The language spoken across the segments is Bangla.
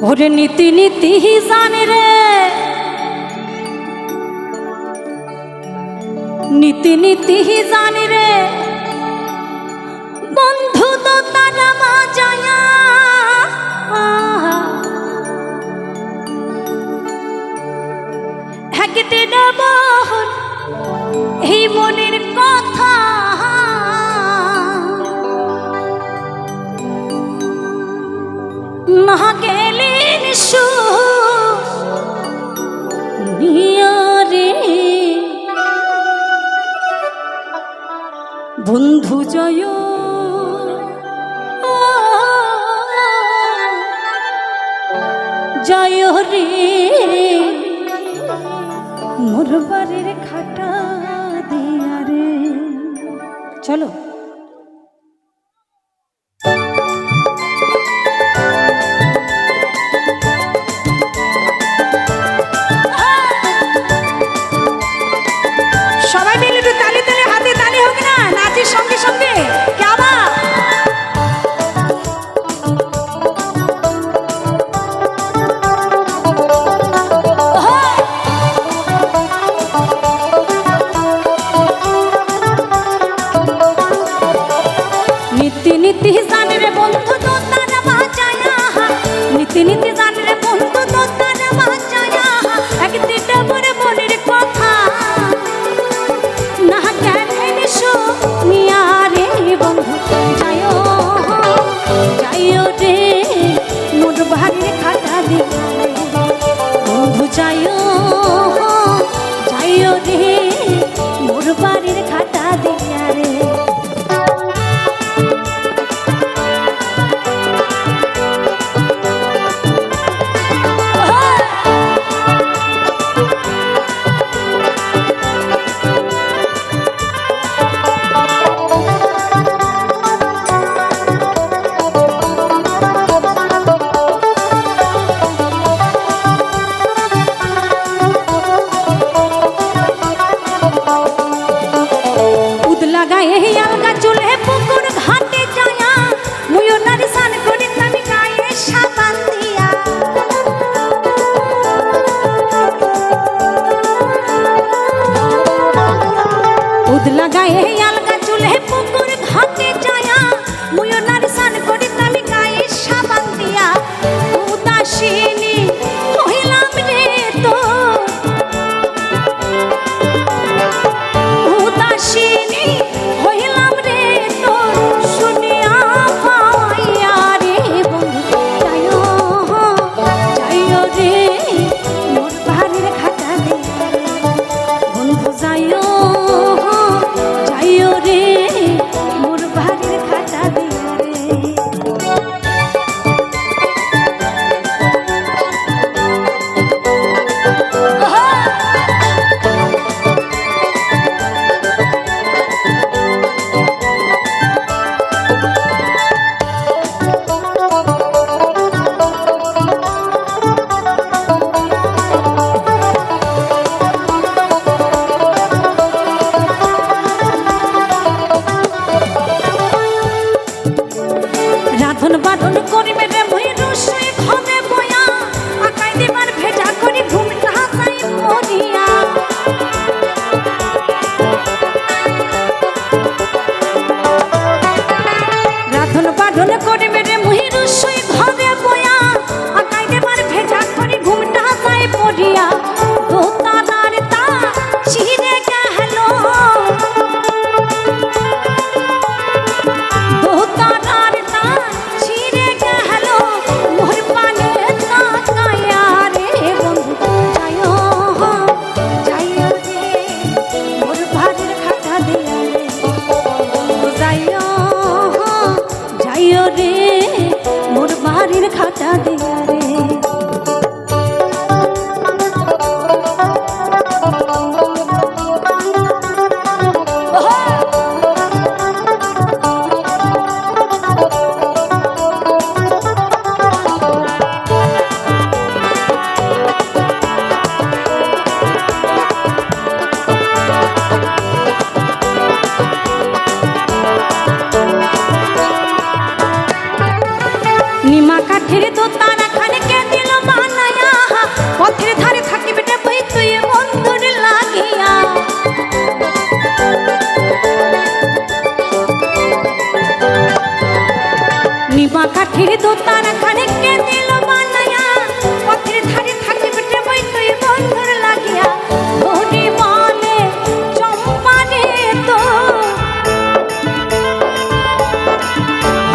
ওরে নীতি নীতি জানে রে, নীতি নীতি জানে রে বন্ধু তো তারা মা যায়া একদিন বল এই মনের কথা না গেলেন রে বন্ধু জয় জয় রে মোর বাড়ির খাটা দিয়া রে। চলো সবাই মিলে একটু তালি তালি হাতে তালি হোক না, নাচের সঙ্গে সঙ্গে কেমন নীতি নীতি জানে রে বন্ধু তো তারা বাঁচায়া, নীতি নীতি জানে রে বন্ধু তো তারা বাঁচায়া একদিন মনে মনের কথা না কেন শুনিয়া রে বন্ধু যায় যায় রে মোর বাড়ির খাটা দিয়া রে বন্ধু যায় যায় রে মোর বাড়ির খাটা দিয়া রে। अलगा चूल्हे पुकुर घाटे जाया मुयो नारिसान करी तमी गाये साबान दिया उद लगाए अलगा चूल्हे पुकुर घाटे जाया मुयो नारिसान करी तमी गाये साबान दिया उदासीनी हইলাম রে तो उदासीनी রাধন বাঁধন করিবে রে মুই রসই ঘরে বয়া আকাই দিবার ভেজা করি ঘুমটা যাই মরিয়া রাধন বাঁধন করিবে রে মুই রসই ঘরে বয়া আকাই দিবার ভেজা করি ঘুমটা যাই মরিয়া তো তারার তা চিরে গেল তো তারার তা চিরে গেল মোর পানে তাকায়া রে বন্ধু যায় যায় রে মোর বাড়ির খাটা দিয়া রে বন্ধু যায় যায় রে মোর বাড়ির খাটা দিয়া রে। নিমা কাঠের তো তারা খানে কে পথের ধারে থাকিবে বই তুই বন্ধুর লাগিয়া নিবা কাঠির দোতার খানে কে দিল বানায়া পথের ধারে থাকিবে বই তুই বন্ধুর লাগিয়া ওরে বলে চম্পা রে তো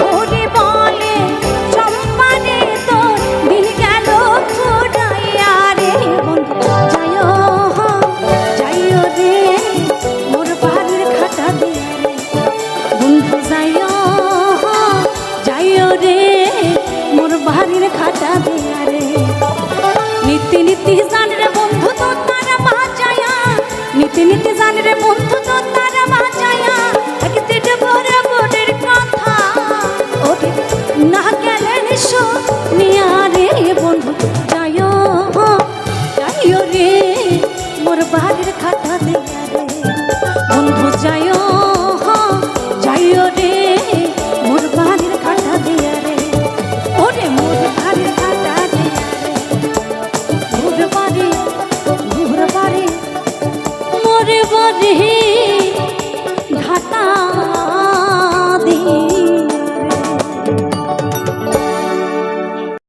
ওরে বলে চম্পা রে তো দিন গেল ফুরাইয়া রে বন্ধু যাইও রে মোর বাড়ির খাটা দিয়া রে বন্ধু যাইও রে মোর বাড়ির খাটা দিয়া রে নীতি নীতি জান রে বন্ধু তো তারা বাঁচায়া নীতি নীতি জান রে বন্ধু তো তারা বাঁচায়া একদিন বরাবরের কথা ওরে না গেলেন শুনিয়া রে বন্ধু যাইও রে মোর বাড়ির খাটা দিয়া রে বন্ধু যাইও রে মোর বাড়ির খাটা দিয়া রে ওরে মোর বাড়ির খাটা দিয়া রে মোর বাড়ি মোর বাড়ি ঘাটা